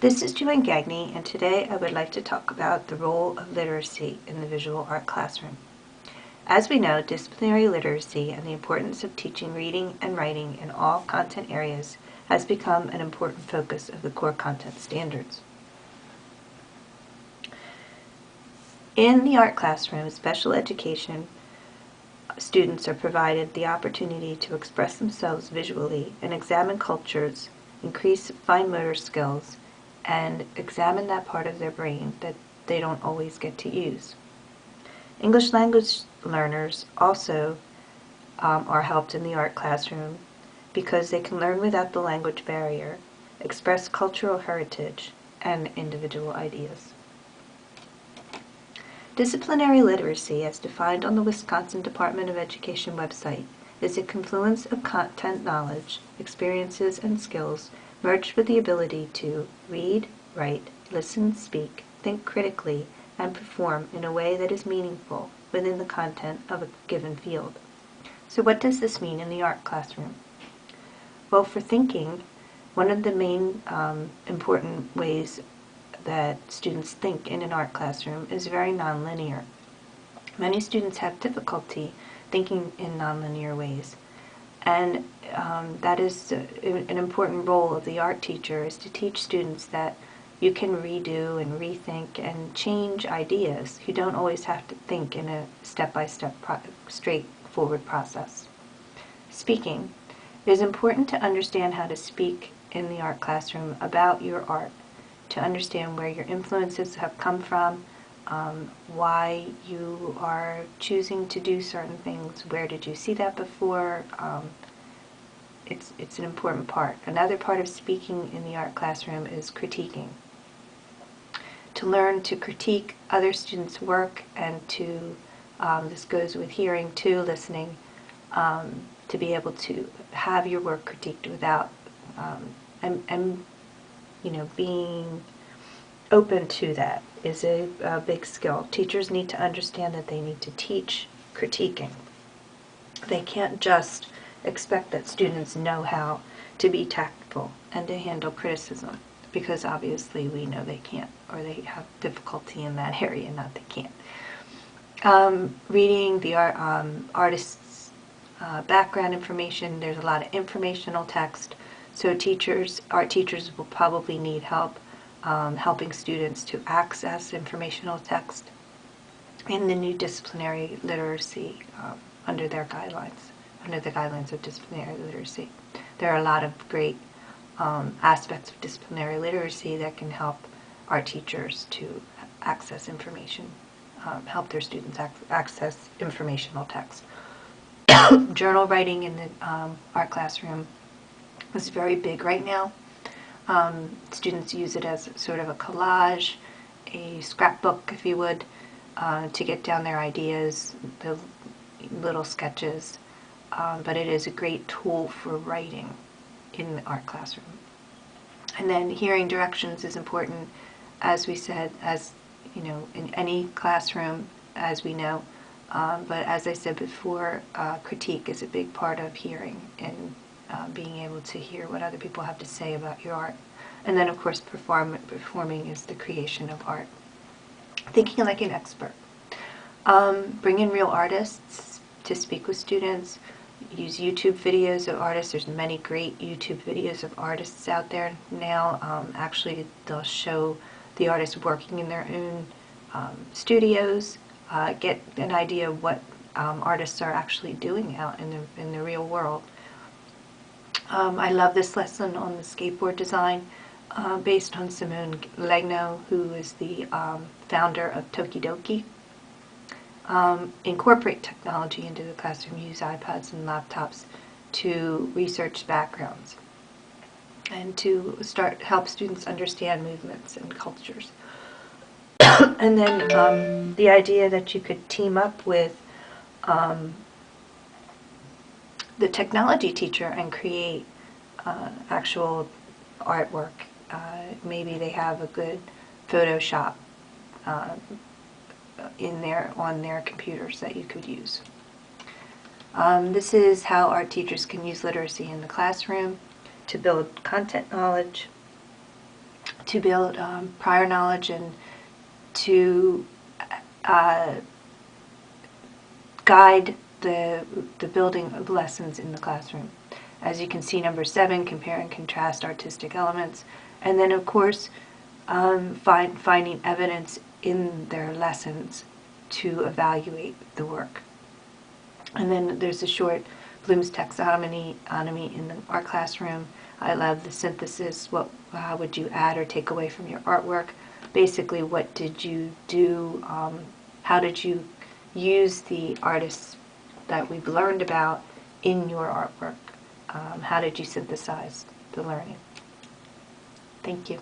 This is Joanne Gagne, and today I would like to talk about the role of literacy in the visual art classroom. As we know, disciplinary literacy and the importance of teaching reading and writing in all content areas has become an important focus of the core content standards. In the art classroom, special education students are provided the opportunity to express themselves visually and examine cultures, increase fine motor skills, and examine that part of their brain that they don't always get to use. English language learners also are helped in the art classroom because they can learn without the language barrier, express cultural heritage, and individual ideas. Disciplinary literacy, as defined on the Wisconsin Department of Education website, is a confluence of content knowledge, experiences, and skills merged with the ability to read, write, listen, speak, think critically, and perform in a way that is meaningful within the content of a given field. So what does this mean in the art classroom? Well, for thinking, one of the main important ways that students think in an art classroom is very nonlinear. Many students have difficulty thinking in nonlinear ways, and that is an important role of the art teacher, is to teach students that you can redo and rethink and change ideas. You don't always have to think in a step-by-step straightforward process. Speaking. It is important to understand how to speak in the art classroom about your art, to understand where your influences have come from, why you are choosing to do certain things, where did you see that before. It's an important part. Another part of speaking in the art classroom is critiquing. To learn to critique other students' work and to, this goes with hearing too, listening, to be able to have your work critiqued without, being open to that is a big skill. Teachers need to understand that they need to teach critiquing. They can't just expect that students know how to be tactful and to handle criticism, because obviously we know they can't, or they have difficulty in that area, not they can't. Reading the artist's background information, there's a lot of informational text, so art teachers will probably need help helping students to access informational text in the new disciplinary literacy under their guidelines, under the guidelines of disciplinary literacy. There are a lot of great aspects of disciplinary literacy that can help art teachers to access information, help their students access informational text. Journal writing in the art classroom is very big right now. Students use it as sort of a collage, a scrapbook, if you would, to get down their ideas, the little sketches, but it is a great tool for writing in the art classroom. And then hearing directions is important, as we said, as you know, in any classroom, as we know, but as I said before, critique is a big part of hearing and being able to hear what other people have to say about your art. And then of course performing is the creation of art. Thinking like an expert. Bring in real artists to speak with students. Use YouTube videos of artists. There's many great YouTube videos of artists out there now. Actually, they'll show the artists working in their own studios. Get an idea of what artists are actually doing out in the real world. I love this lesson on the skateboard design based on Simone Legno, who is the founder of Tokidoki. Incorporate technology into the classroom. Use iPads and laptops to research backgrounds and to help students understand movements and cultures. And then the idea that you could team up with the technology teacher and create actual artwork. Maybe they have a good Photoshop on their computers that you could use. This is how art teachers can use literacy in the classroom to build content knowledge, to build prior knowledge and to guide the building of lessons in the classroom. As you can see, number 7, compare and contrast artistic elements. And then, of course, finding evidence in their lessons to evaluate the work. And then there's a short Bloom's taxonomy in the art classroom. I love the synthesis. How would you add or take away from your artwork? Basically, what did you do? How did you use the artists that we've learned about in your artwork? How did you synthesize the learning? Thank you.